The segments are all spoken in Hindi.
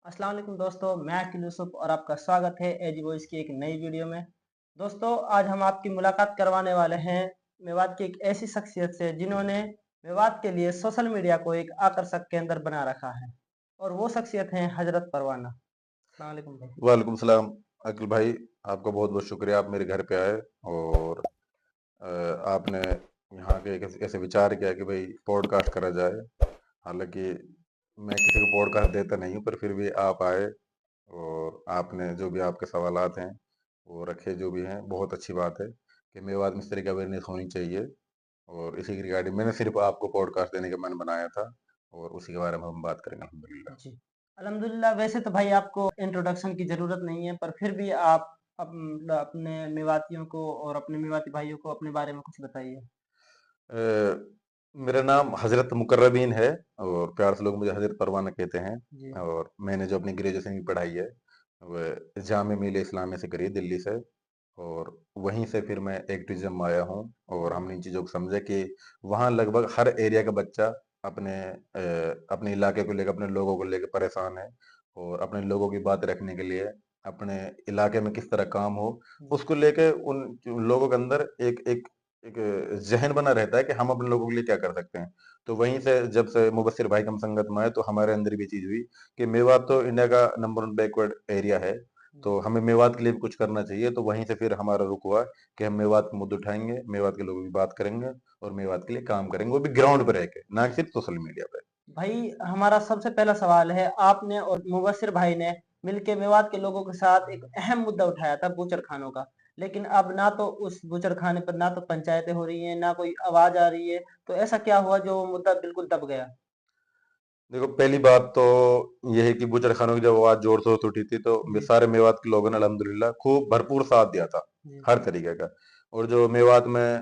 अस्सलाम वालेकुम दोस्तों, मैं अकील यूसुफ और आपका स्वागत है एजी वॉइस की एक नई वीडियो में। दोस्तों, आज हम आपकी मुलाकात करवाने वाले हैं मेवात की एक ऐसी शख्सियत से जिन्होंने मेवात के लिए सोशल मीडिया को एक आकर्षक केंद्र बना रखा है और वो शख्सियत हैं हजरत परवाना। अस्सलाम वालेकुम भाई। वालेकुम सलाम। अकिल भाई, आपका बहुत बहुत शुक्रिया, आप मेरे घर पे आए और अ, आपने यहाँ के एक ऐसे विचार किया कि भाई पॉडकास्ट करा जाए। हालांकि मैं किसी को पॉडकास्ट देता नहीं हूँ, पर फिर भी आप आए और आपने जो भी आपके सवालात हैं वो रखे, जो भी हैं बहुत अच्छी बात है कि मेवात में इस तरह की अवेयरनेस होनी चाहिए। और इसी की रिगार्डिंग मैंने सिर्फ आपको पॉडकास्ट देने का मन बनाया था और उसी के बारे में हम बात करेंगे अल्हम्दुलिल्लाह। जी, अल्हम्दुलिल्लाह। वैसे तो भाई आपको इंट्रोडक्शन की ज़रूरत नहीं है, पर फिर भी आप अपने मेवातियों को और अपने मेवाती भाइयों को अपने बारे में कुछ बताइए। अ, मेरा नाम हज़रत मुकर्रबीन है और प्यार से लोग मुझे हज़रत परवाना कहते हैं। जी। और मैंने जो अपनी ग्रेजुएशन की पढ़ाई है वह जामिया मिल्लिया इस्लामिया से करी है, दिल्ली से। और वहीं से फिर मैं एक्टिविज्म में आया हूँ और जी। हमने इन चीज़ों को समझा कि वहाँ लगभग हर एरिया का बच्चा अपने इलाके को लेकर, अपने लोगों को लेकर परेशान है और अपने लोगों की बात रखने के लिए अपने इलाके में किस तरह काम हो, जी। उसको लेके उन लोगों के अंदर एक एक एक ज़हन बना रहता है कि हम अपने लोगों के लिए क्या कर सकते हैं। तो वहीं से जब से मुबस्सिर भाई हम संगत में आए तो हमारे अंदर भी चीज़ हुई कि मेवात तो इंडिया का नंबर 1 बैकवर्ड एरिया है, जी। तो हमें मेवात के लिए भी कुछ करना चाहिए। तो वहीं से फिर हमारा रुख हुआ कि हम मेवात के मुद्दे उठाएँगे, मेवात के लोगों की बात करेंगे और मेवात के लिए काम करेंगे, वो भी ग्राउंड पे रह के, ना कि सिर्फ सोशल मीडिया पे। भाई, हमारा सबसे पहला सवाल है, आपने और मुबशिर भाई ने मिलके मेवात के लोगों के साथ एक अहम मुद्दा उठाया था बूचड़ खानों का। लेकिन अब ना तो उस बूचड़ खाने पर ना तो पंचायतें हो रही हैं, ना कोई आवाज आ रही है। तो ऐसा क्या हुआ जो वो मुद्दा बिल्कुल दब गया? देखो, पहली बात तो ये है कि बूचड़खानों की जब आवाज जोर शोर से उठी थी तो जी। सारे मेवात के लोगों ने अल्हम्दुलिल्लाह खूब भरपूर साथ दिया था, जी। हर तरीके का। और जो मेवात में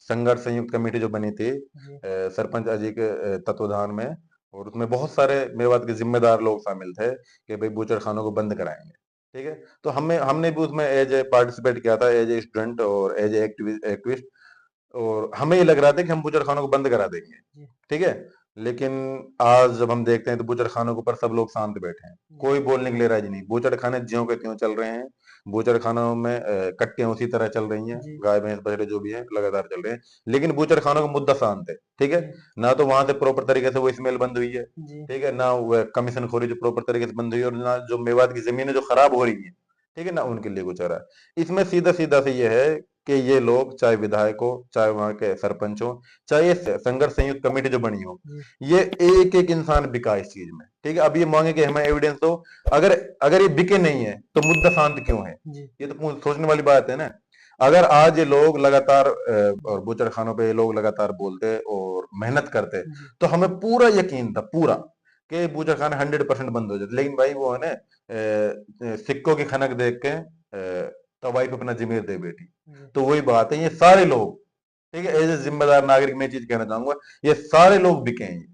संघर्ष संयुक्त कमेटी जो बनी थी जी। सरपंच अजी के तत्वाधान में, और उसमें बहुत सारे मेवात के जिम्मेदार लोग शामिल थे कि भाई बूचड़खानों को बंद कराएंगे। ठीक है, तो हमें हमने भी उसमें एज ए पार्टिसिपेट किया था, एज ए स्टूडेंट और एज ए एक्टिविस्ट। और हमें ये लग रहा था कि हम बूचड़खानों को बंद करा देंगे। जी। ठीक है, लेकिन आज जब हम देखते हैं तो बूचड़खानों के ऊपर सब लोग शांत बैठे हैं, जी। कोई बोलने के लिए राजी नहीं। बूचड़खाने ज्यों के त्यों चल रहे हैं। बूचड़खानों में कट्टियां उसी तरह चल रही हैं, जी। गाय भैंस बछड़े जो भी हैं लगातार चल रहे हैं, लेकिन बूचड़खानों का मुद्दा शांत है। ठीक है, जी। ना तो वहां से प्रॉपर तरीके से वो स्मेल बंद हुई है। जी। ठीक है, ना वो कमीशन खोरी जो प्रॉपर तरीके से बंद हुई है, और ना जो मेवात की जमीनें जो खराब हो रही है, ठीक है ना, उनके लिए कुछ आ रहा है। इसमें सीधा सीधा से ये है कि ये लोग, चाहे विधायक हो, चाहे वहां के सरपंच हो, चाहे ये संघर्ष संयुक्त कमेटी जो बनी हो, जी। ये एक एक इंसान बिका इस चीज में। ठीक है, अब ये मांगे कि हमें एविडेंस दो। अगर अगर ये बिके नहीं है तो मुद्दा शांत क्यों है? जी। ये तो सोचने वाली बात है ना। अगर आज ये लोग लगातार और जी। बूचड़ खानों पे ये लोग लगातार बोलते और मेहनत करते, जी। तो हमें पूरा यकीन था, पूरा, कि बूचड़ खाने 100% बंद हो जाते। लेकिन भाई वो है ना, सिक्कों की खनक देख के तवाई पे अपना जमीर दे बैठी। जी। तो वही बात है, ये सारे लोग, ठीक है, एज ए जिम्मेदार नागरिक मैं चीज कहना चाहूंगा, ये सारे लोग बिके हैं।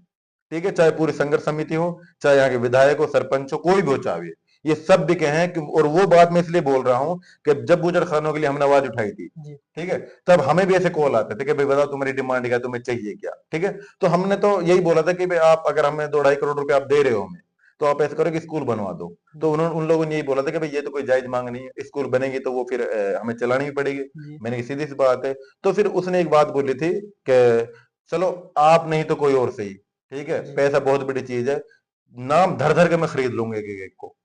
ठीक है, चाहे पूरी संघर्ष समिति हो, चाहे यहाँ के विधायक हो, सरपंच हो, कोई भी हो, चाहे ये सब बिके हैं कि, और वो बात मैं इसलिए बोल रहा हूँ कि जब बूचड़ खानों के लिए हमने आवाज उठाई थी, जी। ठीक है, तब हमें भी ऐसे कॉल आते थे कि भाई बताओ तुम्हारी डिमांड क्या, तुम्हें चाहिए क्या। ठीक है, तो हमने तो यही बोला था कि भाई आप अगर हमें 2-2.5 करोड़ रुपए आप दे रहे हो हमें, तो आप ऐसा करो कि स्कूल बनवा दो। तो जी। उन्होंने, उन लोगों ने यही बोला था कि भाई ये तो कोई जायज मांग नहीं है, स्कूल बनेगी तो वो फिर हमें चलानी भी पड़ेगी। जी। मैंने कहा सीधी सी बात है। तो फिर उसने एक बात बोली थी कि चलो आप नहीं तो कोई और सही, ठीक है, जी। पैसा बहुत बड़ी चीज है, नाम धर धर के मैं खरीद लूंगा एक एक को।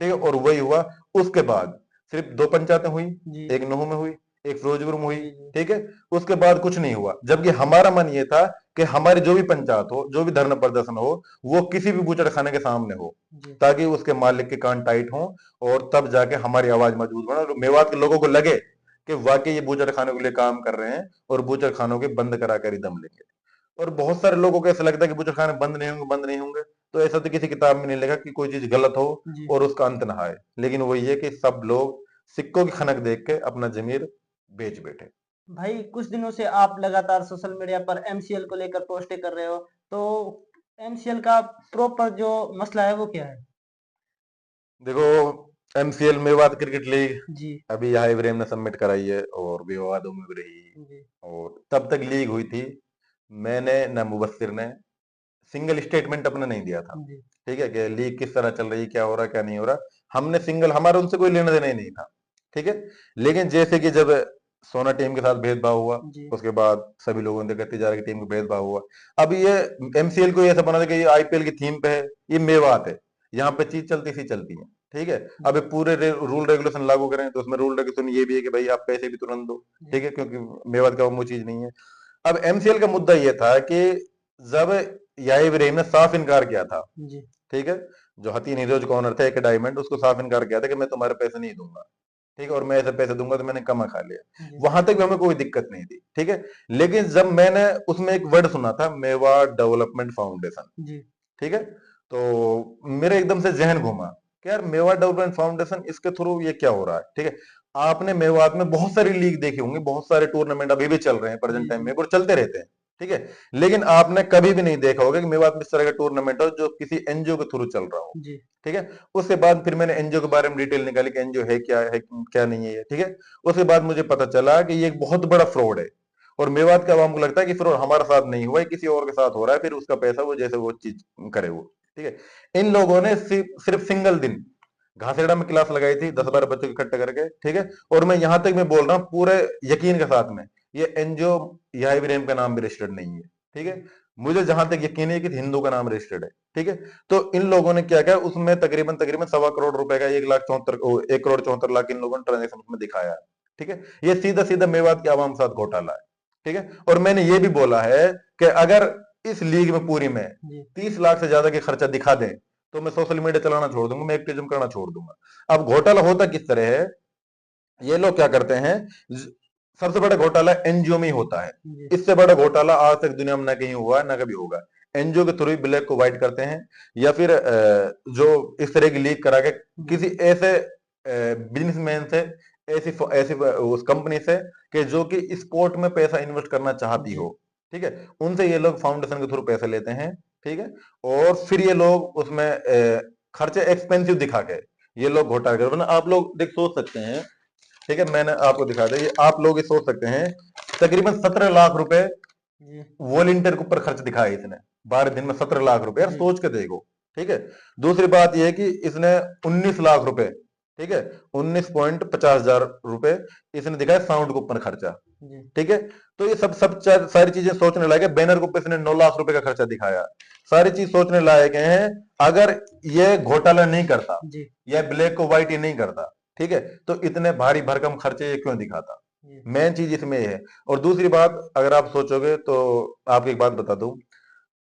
ठीक है, जी। और वही हुआ। उसके बाद सिर्फ 2 पंचायतें हुई, जी। एक नूह में हुई, एक फिरोजपुर में हुई। जी। जी। ठीक है, उसके बाद कुछ नहीं हुआ, जबकि हमारा मन ये था कि हमारी जो भी पंचायत हो, जो भी धरना प्रदर्शन हो, वो किसी भी बूचड़ खाने के सामने हो, जी। ताकि उसके मालिक के कान टाइट हो, और तब जाके हमारी आवाज मजबूत बने और मेवात के लोगों को लगे कि वाकई ये बूचड़ खानों के लिए काम कर रहे हैं और बूचड़ खानों के बंद करा कर ही दम लेंगे। और बहुत सारे लोगों को ऐसा लगता है कि बूचड़ खाने बंद नहीं होंगे, बंद नहीं होंगे। तो ऐसा तो किसी किताब में नहीं लिखा कि कोई चीज गलत हो जी। और उसका अंत ना आए। लेकिन वही है कि सब लोग सिक्कों की खनक देख के अपना जमीर बेच बैठे। भाई, कुछ दिनों से आप लगातार सोशल मीडिया पर एमसीएल को लेकर पोस्टें कर रहे हो। तो एमसीएल का प्रॉपर जो मसला है वो क्या है? देखो, एमसीएल मेवात क्रिकेट लीग जी। अभी यहाँ इब्राहिम ने सबमिट कराई है और विवादों में भी रही। जी। और तब तक लीग हुई थी, मैंने न मुबस्सिर ने सिंगल स्टेटमेंट अपना नहीं दिया था। जी। ठीक है, कि लीग किस तरह चल रही है, क्या हो रहा है क्या नहीं हो रहा, हमने सिंगल, हमारा उनसे कोई लेना देना ही नहीं था, ठीक है। लेकिन जैसे कि जब सोना टीम के साथ भेदभाव हुआ, जी उसके बाद सभी लोगों ने देखा तिजारा की टीम को भेदभाव हुआ। अब ये एमसीएल को ऐसा बना था कि ये आईपीएल की थीम पे है, ये मेवात है, यहाँ पे चीज चलती सी चलती है, ठीक है। अब ये पूरे रूल रेगुलेशन लागू करें तो उसमें रूल रेगुलेशन ये भी है कि भाई आप पैसे भी तुरंत दो, ठीक है, क्योंकि मेवात का वो चीज नहीं है। अब एमसीएल का मुद्दा ये था कि जब याहिर इब्राहिम ने साफ इनकार किया था, जी ठीक है, जो हथीन हीरोज का ओनर था एक डायमंड, उसको साफ इनकार किया था कि मैं तुम्हारे पैसे नहीं दूंगा, ठीक है, और मैं ऐसे पैसे दूंगा तो मैंने कमा खा लिया, जी वहां तक भी हमें कोई दिक्कत नहीं थी, ठीक है। लेकिन जब मैंने उसमें एक वर्ड सुना था, मेवा डेवलपमेंट फाउंडेशन, जी ठीक है, तो मेरे एकदम से जहन घूमा कि यार मेवात डेवलपमेंट फाउंडेशन, इसके थ्रू ये क्या हो रहा है, ठीक है। आपने मेवात में बहुत सारी लीग देखी होंगी, बहुत सारे टूर्नामेंट अभी भी चल रहे हैं प्रेजेंट जी टाइम जी में, और चलते रहते हैं, ठीक है। लेकिन आपने कभी भी नहीं देखा होगा कि मेवात में इस तरह का टूर्नामेंट हो जो किसी एनजीओ के थ्रू चल रहा हो, जी ठीक है। उसके बाद फिर मैंने एनजीओ के बारे में डिटेल निकाली कि एनजीओ है क्या नहीं है ये, ठीक है। उसके बाद मुझे पता चला कि ये एक बहुत बड़ा फ्रॉड है, और मेवात के आवाम को लगता है कि फ्रॉड हमारे साथ नहीं हुआ है, किसी और के साथ हो रहा है, फिर उसका पैसा वो जैसे वो चीज करे वो, ठीक है। इन लोगों ने सिर्फ सिंगल दिन घासेड़ा में क्लास लगाई थी, 10-12 बच्चों को इकट्ठे करके, ठीक है। और मैं यहां तक मैं बोल रहा हूँ पूरे यकीन के साथ में, ये एनजीओ याहिर इब्राहिम का नाम भी रजिस्टर्ड नहीं है, ठीक है। मुझे जहां तक यकीन है कि हिंदू का नाम रजिस्टर्ड है, ठीक है। तो इन लोगों ने क्या किया, उसमें तकरीबन तकरीबन 1.25 करोड़ रुपए का 1,74,00,000 इन लोगों ने ट्रांजेक्शन उसमें दिखाया, ठीक है। ये सीधा सीधा मेवात के आवाम के साथ घोटाला है, ठीक है। और मैंने ये भी बोला है कि अगर इस लीग में पूरी में जी 30 लाख से ज्यादा के खर्चा दिखा दें तो मैं सोशल मीडिया चलाना छोड़ दूंगा, मैं एक्टिविज्म करना छोड़ दूंगा। अब घोटाला होता किस तरह है, ये लोग क्या करते हैं, सबसे बड़ा घोटाला एनजीओ में ही होता है, जी इससे बड़ा घोटाला आज तक दुनिया में ना कहीं हुआ है ना कभी होगा। एनजीओ के थ्रू ही ब्लैक को व्हाइट करते हैं, या फिर जो इस तरह की लीक करा के जी किसी ऐसे बिजनेसमैन से, ऐसी ऐसी उस कंपनी से कि जो कि स्पोर्ट में पैसा इन्वेस्ट करना चाहती जी हो, ठीक है, उनसे ये लोग फाउंडेशन के थ्रू पैसे लेते हैं, ठीक है। और फिर ये लोग उसमें खर्चे एक्सपेंसिव दिखा के ये लोग घोटाला कर, वरना आप लोग देख सोच सकते हैं, ठीक है, मैंने आपको दिखा दिया, ये आप लोग ये सोच सकते हैं, तकरीबन 17 लाख रुपए जी वॉलंटियर के ऊपर खर्च दिखाया इसने, 12 दिन में 17 लाख रुपए, यार जी सोच के देखो, ठीक है। दूसरी बात यह है कि इसने 19 लाख रुपए, ठीक है, 19,50,000 रुपए इसने दिखाया साउंड के ऊपर खर्चा, जी ठीक है। तो ये सब सारी चीजें सोचने लायक है। बैनर के ऊपर इसने 9 लाख रुपए का खर्चा दिखाया, सारी चीज सोचने लायक है। अगर ये घोटाला नहीं करता, जी या ब्लैक को व्हाइट ही नहीं करता, ठीक है, तो इतने भारी भरकम खर्चे ये क्यों दिखाता, जी मेन चीज इसमें ये है। और दूसरी बात अगर आप सोचोगे तो आपको एक बात बता दूं,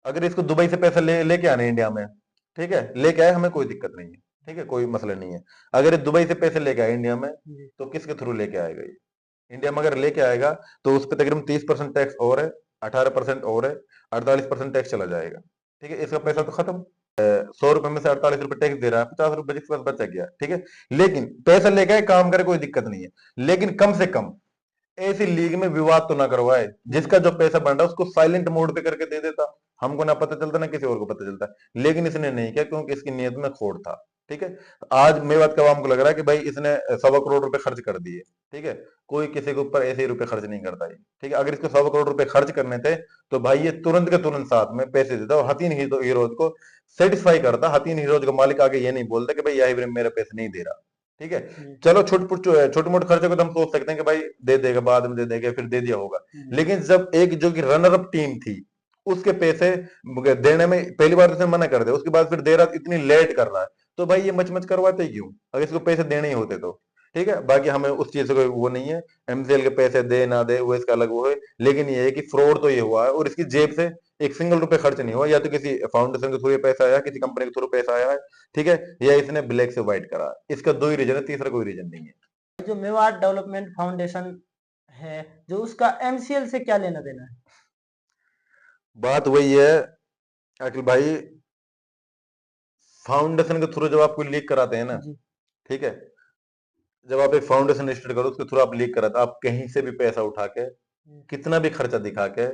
अगर इसको दुबई से पैसा लेके आने इंडिया में, ठीक है, लेके आए, हमें कोई दिक्कत नहीं है, ठीक है, कोई मसला नहीं है। अगर ये दुबई से पैसे लेके आए इंडिया में, जी तो किसके थ्रू लेके आएगा ये, इंडिया में अगर लेके आएगा तो उस पर तकरीबन 30% टैक्स और है, 18% और है, 48% टैक्स चला जाएगा, ठीक है, इसका पैसा जी तो खत्म। 100 रुपए में से 48 रुपए टैक्स दे रहा है, 50 रुपए जिसके पास बचा गया, ठीक है। लेकिन पैसा लेके आए, काम करे, कोई दिक्कत नहीं है, लेकिन कम से कम ऐसी लीग में विवाद तो ना करवाए, जी जिसका जो पैसा बन रहा है उसको साइलेंट मोड पे करके दे देता, हमको ना पता चलता ना किसी और को पता चलता। लेकिन इसने नहीं किया क्योंकि इसकी नीयत में खोट था, ठीक है। आज मेवात के आवाम को लग रहा है कि भाई इसने 1.25 करोड़ रुपए खर्च कर दिए, ठीक है, कोई किसी के ऊपर ऐसे ही रुपए खर्च नहीं करता है, ठीक है। अगर इसको 1.25 करोड़ रुपए खर्च करने थे तो भाई ये तुरंत के तुरंत साथ में पैसे देता और हतीन हीरोज को सेटिस्फाई करता, हतीन हीरोज का मालिक आगे ये नहीं बोलता कि भाई याहिर इब्राहिम मेरे पैसे नहीं दे रहा, ठीक है। जी चलो छोटे मोटे खर्चे को तो हम सोच सकते हैं कि भाई दे देगा, बाद में दे देगा, फिर दे दिया होगा। जी लेकिन जब एक जो कि रनर अप टीम थी उसके पैसे देने में पहली बार तो उसने मना कर दिया, उसके बाद फिर दे रहा, इतनी लेट कर रहा है, तो भाई ये मच मच करवाते ही क्यों, अगर इसको पैसे देने ही होते तो, ठीक है। बाकी हमें उस चीज से कोई वो नहीं है, एमसीएल के पैसे दे ना दे वो इसका अलग वो है, लेकिन ये है कि फ्रॉड तो ये हुआ है और इसकी जेब से एक सिंगल रुपए खर्च नहीं हुआ, या तो किसी फाउंडेशन के थ्रू पैसा आया, किसी कंपनी के थ्रू पैसा आया है, ठीक है, या इसने ब्लैक से व्हाइट करा, इसका दो ही रीजन है, तीसरा कोई रीजन नहीं है। जो मेवात डेवलपमेंट फाउंडेशन है, जो उसका एमसीएल से क्या लेना देना है? बात वही है अखिल भाई, फाउंडेशन के थ्रू जब आप कोई लीक कराते हैं ना, जी ठीक है, जब आप एक फाउंडेशन रजिस्टर करो उसके थ्रू आप लीक कराते, आप कहीं से भी पैसा उठा के, जी कितना भी खर्चा दिखा के,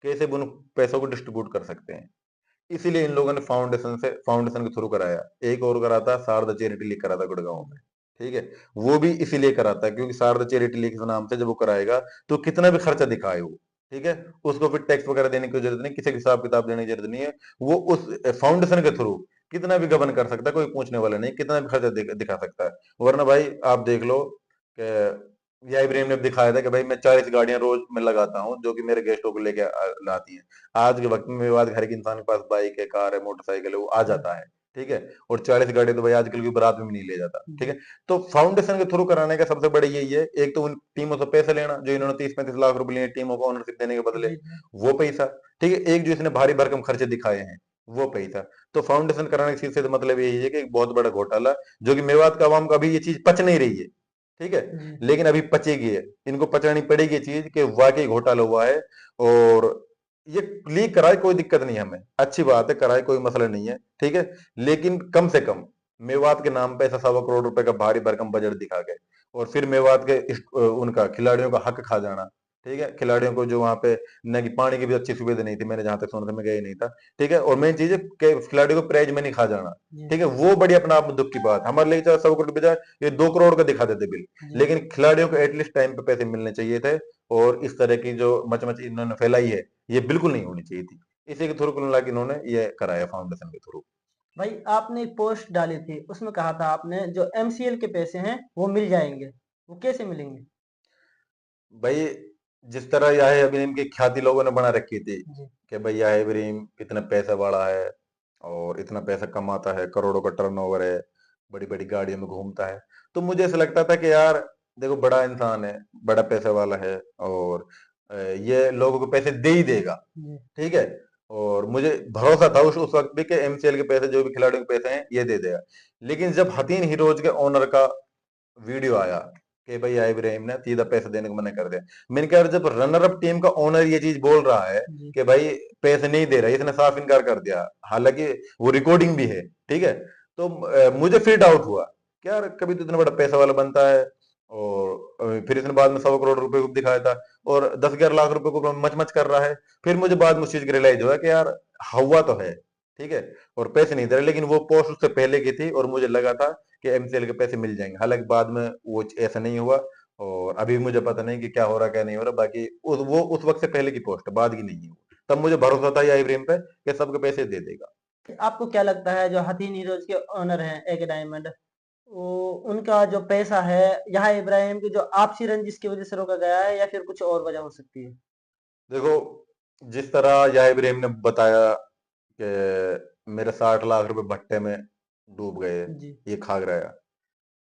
कैसे भी उन पैसों को डिस्ट्रीब्यूट कर सकते हैं। इसीलिए इन लोगों ने फाउंडेशन के थ्रू कराया। एक और कराता शारदा चैरिटी लीग कराता गुड़गांव में, ठीक है, वो भी इसीलिए कराता है क्योंकि शारदा चैरिटी लीग के नाम से जब वो कराएगा तो कितना भी खर्चा दिखाए वो, ठीक है, उसको फिर टैक्स वगैरह देने की जरूरत नहीं, किसी हिसाब किताब देने की जरूरत नहीं है, वो उस फाउंडेशन के थ्रू कितना भी गबन कर सकता है, कोई पूछने वाला नहीं, कितना भी खर्चा दिखा सकता है। वरना भाई आप देख लो कि या इब्राहिम ने दिखाया था कि भाई मैं 40 गाड़ियां रोज में लगाता हूँ जो कि मेरे गेस्टों को लेके लाती हैं। आज के वक्त में मेरे पास हर एक इंसान के पास बाइक है, कार है, मोटरसाइकिल है, वो आ जाता है, ठीक है। और 40 गाड़ी तो भाई आजकल की बारात में भी नहीं ले जाता, ठीक है। तो फाउंडेशन के थ्रू कराने का सबसे बड़ा यही है, एक तो उन टीमों से पैसे लेना जो इन्होंने 30-35 लाख रुपए लिए टीमों को ओनरशिप देने के बदले, वो पैसा, ठीक है। एक जो इसने भारी भरकम खर्चे दिखाए हैं, वो पैसा। तो फाउंडेशन कराने की चीज से तो मतलब यही है कि एक बहुत बड़ा घोटाला जो कि मेवात का आवाम का अभी ये चीज पच नहीं रही है, ठीक है। लेकिन अभी पचेगी है, इनको पचानी पड़ेगी चीज कि वाकई घोटाला हुआ है। और ये लीक कराए कोई दिक्कत नहीं है, हमें अच्छी बात है, कराए कोई मसला नहीं है, ठीक है। लेकिन कम से कम मेवात के नाम पे ऐसा 1.25 करोड़ रुपए का भारी भरकम बजट दिखा गए और फिर मेवात के उनका खिलाड़ियों का हक खा जाना, ठीक है। खिलाड़ियों को जो वहां पे न कि पानी की भी अच्छी सुविधा नहीं थी, मैंने जहां तक सुना था, मैं गया ही नहीं था, ठीक है। और मेन चीज है कि खिलाड़ियों को प्राइज मनी खा जाना, ठीक है। वो बड़ी अपने आप में दुख की बात, हमारे लिए चाहे 100 करोड़ की बजाय ये 2 करोड़ का दिखा देते बिल, लेकिन खिलाड़ियों को एटलीस्ट टाइम पे पैसे मिलने चाहिए थे। और इस तरह की जो मच इन्होंने फैलाई है, ये बिल्कुल नहीं होनी चाहिए थी। इसी के थ्रू कुल इन्होंने ये कराया फाउंडेशन के थ्रू। भाई आपने एक पोस्ट डाली थी, उसमें कहा था आपने जो एमसीएल के पैसे हैं वो मिल जाएंगे, वो कैसे मिलेंगे? भाई जिस तरह याहिया इब्राहिम की ख्याति लोगों ने बना रखी थी कि भाई याहिया इब्राहिम इतना पैसा वाला है और इतना पैसा कमाता है, करोड़ों का टर्नओवर है, बड़ी बड़ी गाड़ियों में घूमता है। तो मुझे ऐसा लगता था कि यार देखो बड़ा इंसान है, बड़ा पैसे वाला है, और ये लोगों को पैसे दे ही देगा, ठीक है। और मुझे भरोसा था उस वक्त भी कि एमसीएल के पैसे, जो भी खिलाड़ियों के पैसे हैं, ये दे देगा। लेकिन जब हथीन हीरोज के ओनर का वीडियो आया कि भाई या इब्राहिम ने सीधा पैसे देने को मना कर दिया, मैंने कहा जब रनर अप टीम का ओनर ये चीज बोल रहा है कि भाई पैसे नहीं दे रहा, इसने साफ इनकार कर दिया, हालांकि वो रिकॉर्डिंग भी है, ठीक है। तो मुझे फिर डाउट हुआ कि यार कभी तो इतना बड़ा पैसा वाला बनता है, और फिर इसने बाद में 100 करोड़ रुपए को दिखाया था और 10-11 लाख रुपए को मच मच कर रहा है। फिर मुझे बाद में उस चीज की रियलाइज हुआ कि यार हुआ तो है, ठीक है, और पैसे नहीं दे रहे। लेकिन वो पोस्ट उससे पहले की थी और मुझे लगा था कि एमसीएल के पैसे मिल जाएंगे, हालांकि बाद में वो ऐसा नहीं हुआ। और अभी मुझे पता नहीं कि क्या हो रहा क्या नहीं हो रहा, बाकी वो उस वक्त से पहले की पोस्ट है, बाद की नहीं है वो। तब मुझे भरोसा था या इब्राहिम पे कि सबके पैसे दे देगा। आपको क्या लगता है जो हथीन हीरोज के ओनर हैं एक डायमंड, वो उनका जो पैसा है यहाँ इब्राहिम की जो आपसी रंजिश की वजह से रोका गया है या फिर कुछ और वजह हो सकती है? देखो जिस तरह या इब्राहिम ने बताया कि मेरे 60 लाख रुपए भट्टे में डूब गए, ये खा गया,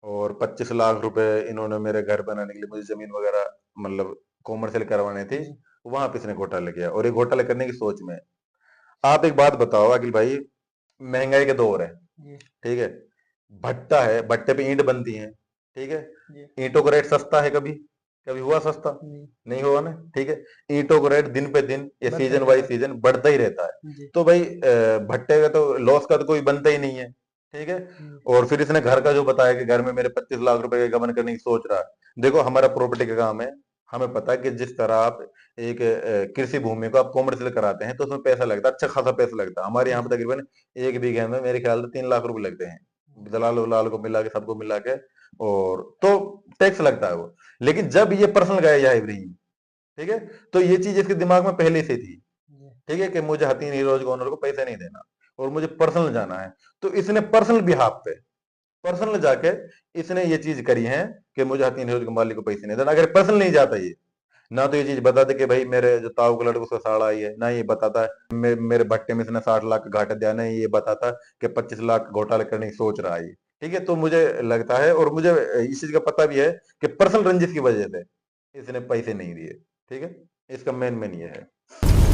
और 25 लाख रुपए इन्होंने मेरे घर बनाने के लिए मुझे जमीन वगैरह मतलब कॉमर्शियल करवाने थे, वहां पे इसने घोटाला किया। और ये घोटाला करने की सोच में, आप एक बात बताओ अखिल भाई, महंगाई के दौर है, ठीक है, भट्टा है, भट्टे पे ईंट बनती है, ठीक है। ईंटों का रेट सस्ता है कभी? कभी हुआ सस्ता? नहीं हुआ ना, ठीक है। ईंटों का रेट दिन पे दिन या सीजन वाइज सीजन बढ़ता ही रहता है। तो भाई भट्टे का तो लॉस का तो कोई बनता ही नहीं है, ठीक है। और फिर इसने घर का जो बताया कि घर में मेरे 25 लाख रुपए का गबन करने की सोच रहा है। देखो हमारा प्रॉपर्टी का काम है, हमें पता है कि जिस तरह आप एक कृषि भूमि को आप कॉमर्शियल कराते हैं तो उसमें पैसा लगता है, अच्छा खासा पैसा लगता है। हमारे यहाँ पे तकरीबन 1 बीघे में मेरे ख्याल से 3 लाख रुपए लगते हैं, दलाल उलाल को मिला के, सबको मिला के, और तो टैक्स लगता है वो। लेकिन जब ये पर्सनल गया या इब्राहिम, ठीक है, तो ये चीज इसके दिमाग में पहले से थी, ठीक है, कि मुझे हथीन हीरोज ओनर को पैसे नहीं देना और मुझे पर्सनल जाना है। तो इसने पर्सनल बिहाफ पे, पर्सनल जाके इसने ये चीज करी है कि मुझे हथीन हीरोज के मालिक को पैसे नहीं देना। अगर पर्सनल नहीं जाता ये, ना तो ये चीज बताते कि भाई मेरे जो ताऊ का लड़का उसका साड़ा आई है, ना ये बताता है मेरे भट्टे में इसने 60 लाख का घाटा दिया, नहीं ये बताता कि 25 लाख घोटाला करने की सोच रहा है ये, ठीक है। तो मुझे लगता है और मुझे इस चीज का पता भी है कि पर्सनल रंजिश की वजह से इसने पैसे नहीं दिए, ठीक है। इसका मेन ये है।